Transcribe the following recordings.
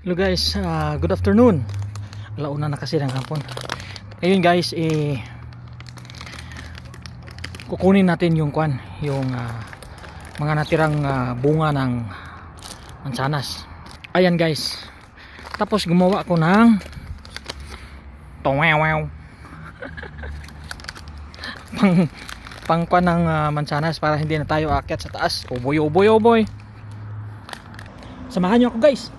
Hello guys, good afternoon. Alauna na kasi ng hapon. Ngayon guys, kukunin natin yung mga natirang bunga ng mansanas. Ayan guys. Tapos gumawa ako ng towewew. pangkwan ng mansanas para hindi na tayo aakyat sa taas. Oboy, oboy, oboy. Samahan niyo ako guys.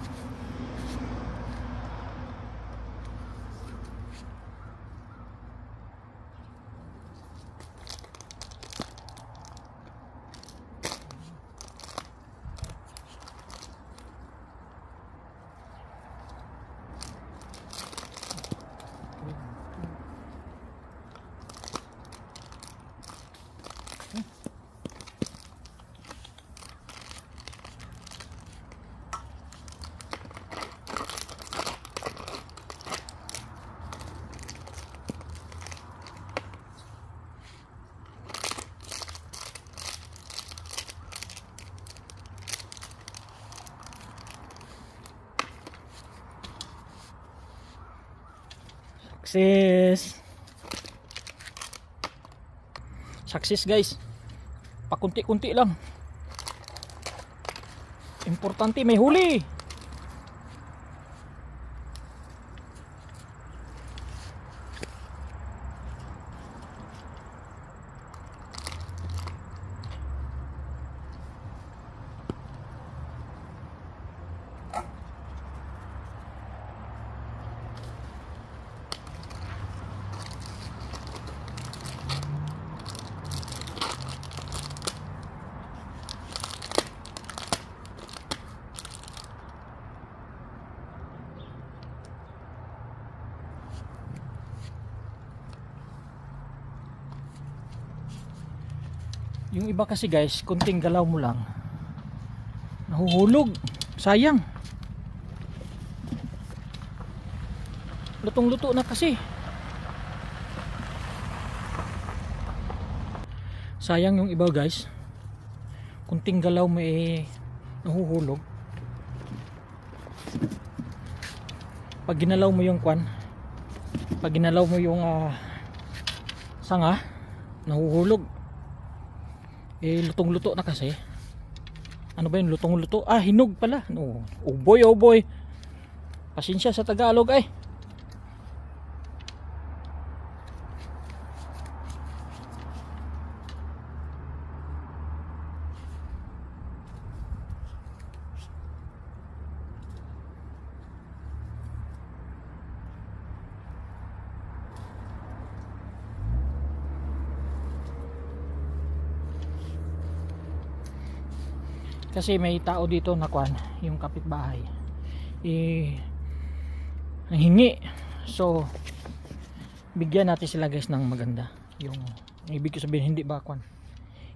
Success guys, pakunti-kunti lang, importante may huli. Yung iba kasi guys, kunting galaw mo lang nahuhulog, sayang. Lutong luto na kasi, sayang yung iba guys, kunting galaw mo nahuhulog. Pag ginalaw mo yung sanga, nahuhulog. Lutong luto na kasi. Ano ba yun, lutong luto? Hinog pala. No. Uboy, uboy. Pasensya sa Tagalog ay. Kasi may tao dito na yung kapitbahay hingi, so bigyan natin sila guys ng maganda. Yung ibig ko sabihin, hindi ba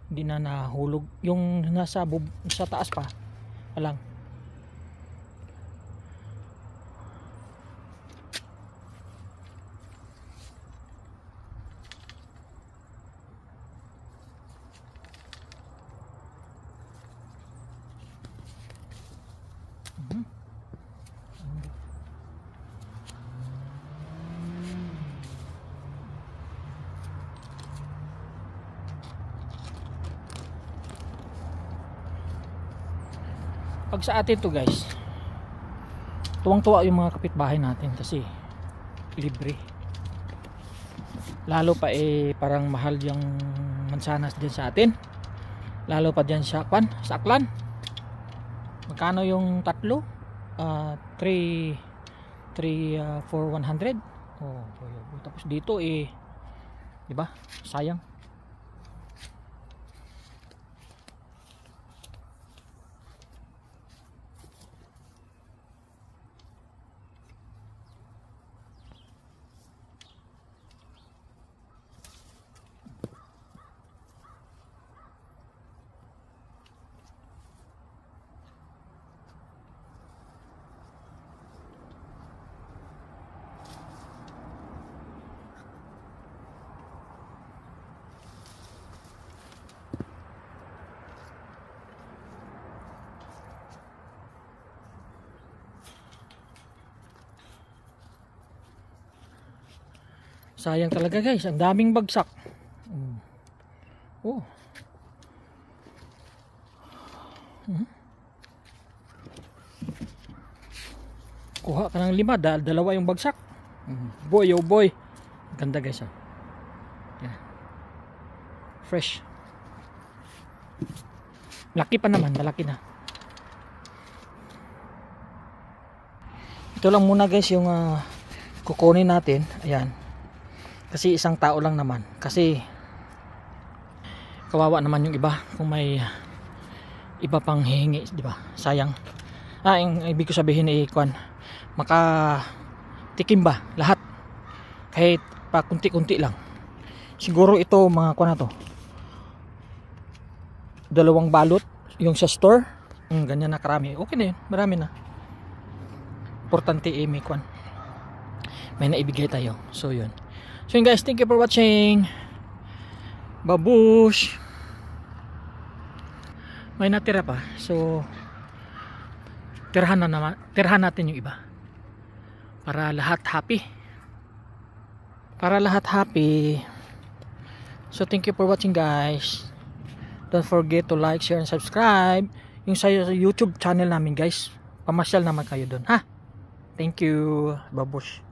hindi na nahulog yung sa taas pa lang. Pag sa atin to guys, tuwang-tuwa yung mga kapitbahay natin kasi libre. Lalo pa parang mahal yung mansanas din sa atin. Lalo pa dyan sa Aklan. Magkano yung tatlo? 3 for 100. Tapos dito di ba? Sayang. Sayang talaga guys, ang daming bagsak. Oh. Kuha ka ng 5 dahil 2 yung bagsak. Boy oh boy. Ganda guys ah. Yeah. Fresh. Laki pa naman, malaki na. Ito lang muna guys yung kukunin natin. Ayan. Kasi isang tao lang naman. Kasi kawawa naman yung iba kung may iba pang hihingi, di ba? Sayang. Ang ibig ko sabihin ay makatikim ba lahat? Kahit pa kunti-kunti lang. Siguro ito mga kuwan na to. 2 balot yung sa store. Ganyan na karami. Okay na yun. Marami na. Importante may kuwan. May naibigay tayo. So yun. So yun guys, thank you for watching. Babush. May natira pa. So tirahan natin yung iba. Para lahat happy. So thank you for watching guys. Don't forget to like, share, and subscribe. Yung sa YouTube channel namin guys. Pamasyal naman kayo doon ha. Thank you. Babush.